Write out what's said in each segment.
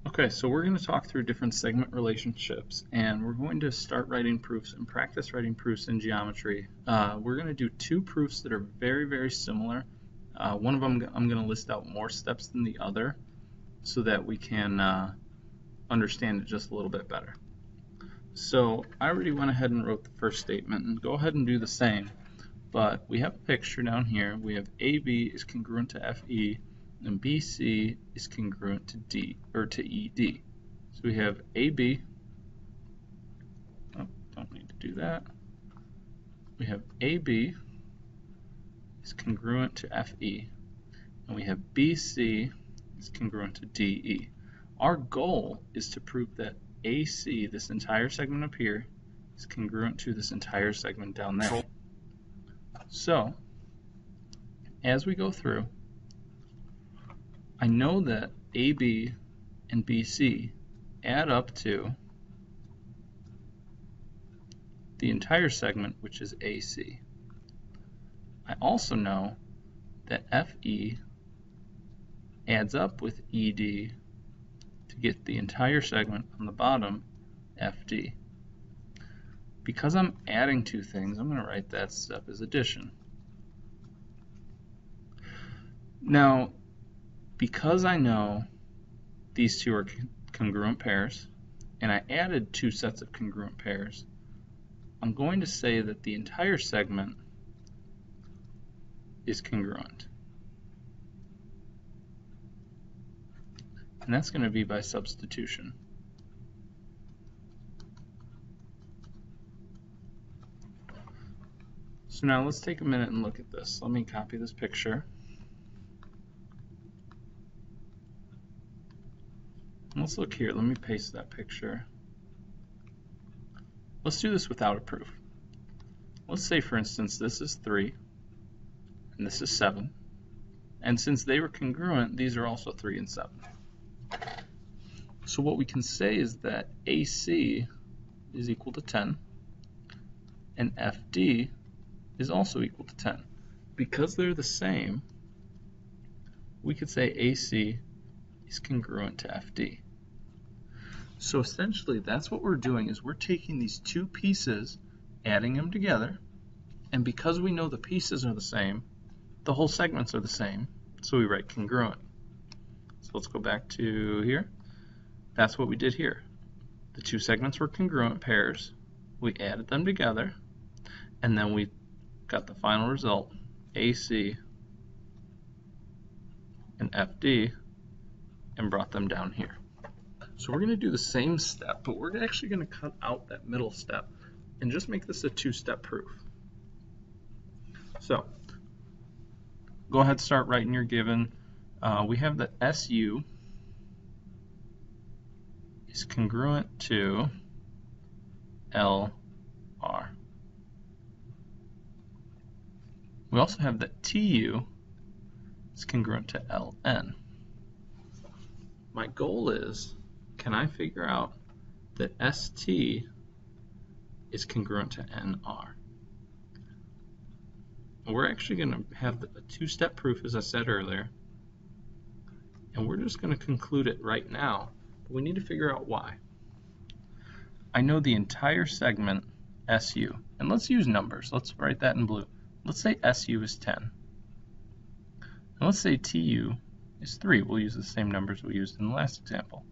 Okay, so we're going to talk through different segment relationships, and we're going to start writing proofs and practice writing proofs in geometry. We're going to do two proofs that are very, very similar. One of them I'm going to list out more steps than the other so that we can understand it just a little bit better. So I already went ahead and wrote the first statement, and go ahead and do the same. But we have a picture down here. We have AB is congruent to FE, and BC is congruent to D, or to ED. So we have AB, oh, don't need to do that. We have AB is congruent to FE, and we have BC is congruent to DE. Our goal is to prove that AC, this entire segment up here, is congruent to this entire segment down there. So, as we go through, I know that AB and BC add up to the entire segment, which is AC. I also know that FE adds up with ED to get the entire segment on the bottom, FD. Because I'm adding two things, I'm going to write that step as addition. Now, because I know these two are congruent pairs, and I added two sets of congruent pairs, I'm going to say that the entire segment is congruent. And that's going to be by substitution. So now let's take a minute and look at this. Let me copy this picture. Let's look here. Let me paste that picture. Let's do this without a proof. Let's say, for instance, this is 3 and this is 7. And since they were congruent, these are also 3 and 7. So what we can say is that AC is equal to 10 and FD is also equal to 10. Because they're the same, we could say AC is congruent to FD. So essentially that's what we're doing, is we're taking these two pieces, adding them together, and because we know the pieces are the same, the whole segments are the same, so we write congruent. So let's go back to here. That's what we did here. The two segments were congruent pairs, we added them together, and then we got the final result, AC and FD, and brought them down here. So we're going to do the same step, but we're actually going to cut out that middle step and just make this a two-step proof. So go ahead and start writing your given. We have that SU is congruent to LR. We also have that TU is congruent to LN. My goal is, can I figure out that ST is congruent to NR? We're actually going to have a two-step proof, as I said earlier, and we're just going to conclude it right now, but we need to figure out why. I know the entire segment SU, and let's use numbers. Let's write that in blue. Let's say SU is 10, and let's say TU is 3. We'll use the same numbers we used in the last example.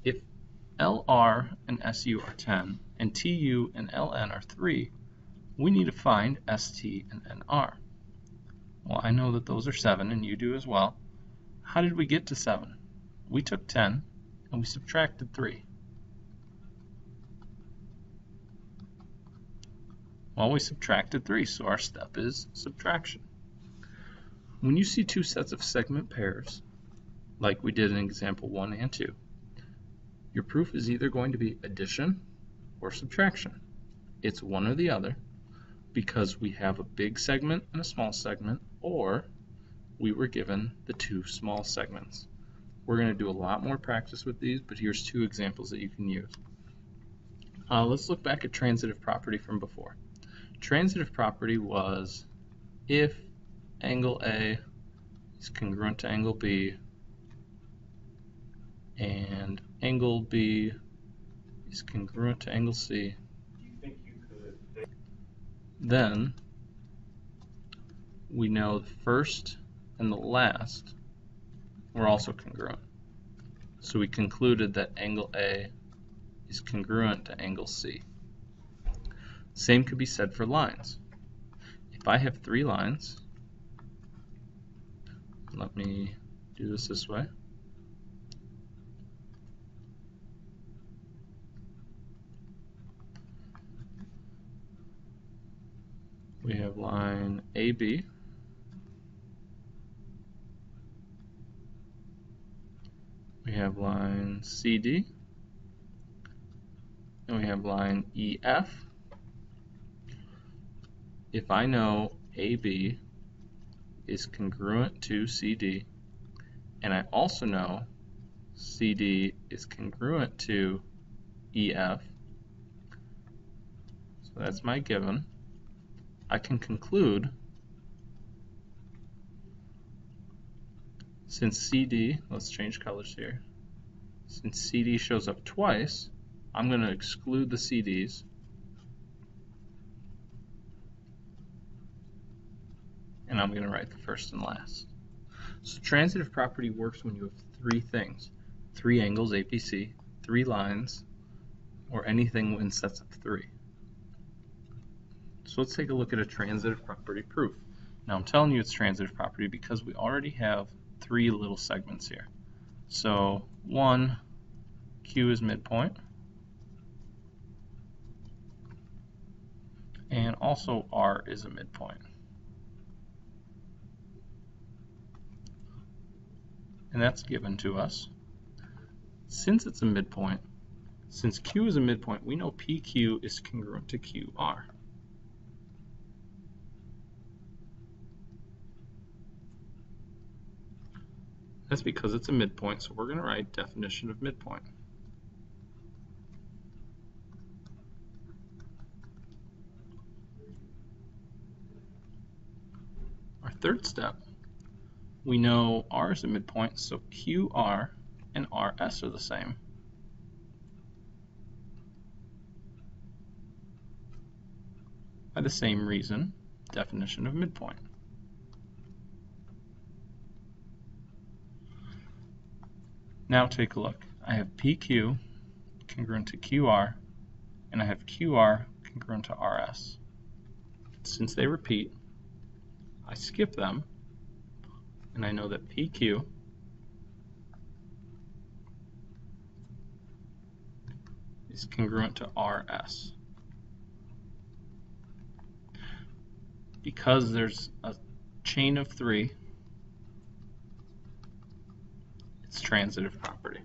If LR and SU are 10 and TU and LN are 3, we need to find ST and NR. Well, I know that those are 7 and you do as well. How did we get to 7? We took 10 and we subtracted 3. Well, we subtracted 3, so our step is subtraction. When you see two sets of segment pairs, like we did in example 1 and 2, your proof is either going to be addition or subtraction. It's one or the other, because we have a big segment and a small segment, or we were given the two small segments. We're going to do a lot more practice with these, but here's two examples that you can use. Let's look back at transitive property from before. Transitive property was if angle A is congruent to angle B, and angle B is congruent to angle C, then we know the first and the last were also congruent. So we concluded that angle A is congruent to angle C. Same could be said for lines. If I have 3 lines, let me do this way. We have line AB, we have line CD, and we have line EF. If I know AB is congruent to CD, and I also know CD is congruent to EF, so that's my given, I can conclude, since CD, let's change colors here, since CD shows up twice, I'm going to exclude the CDs, and I'm going to write the first and last. So transitive property works when you have 3 things, 3 angles APC, 3 lines, or anything in sets of 3. So let's take a look at a transitive property proof. Now I'm telling you it's transitive property because we already have 3 little segments here. So 1, Q is midpoint, and also R is a midpoint. And that's given to us. Since it's a midpoint, since Q is a midpoint, we know PQ is congruent to QR. That's because it's a midpoint, so we're going to write definition of midpoint. Our third step, we know R is a midpoint, so QR and RS are the same. By the same reason, definition of midpoint. Now take a look. I have PQ congruent to QR, and I have QR congruent to RS. Since they repeat, I skip them, and I know that PQ is congruent to RS. Because there's a chain of 3, it's transitive property.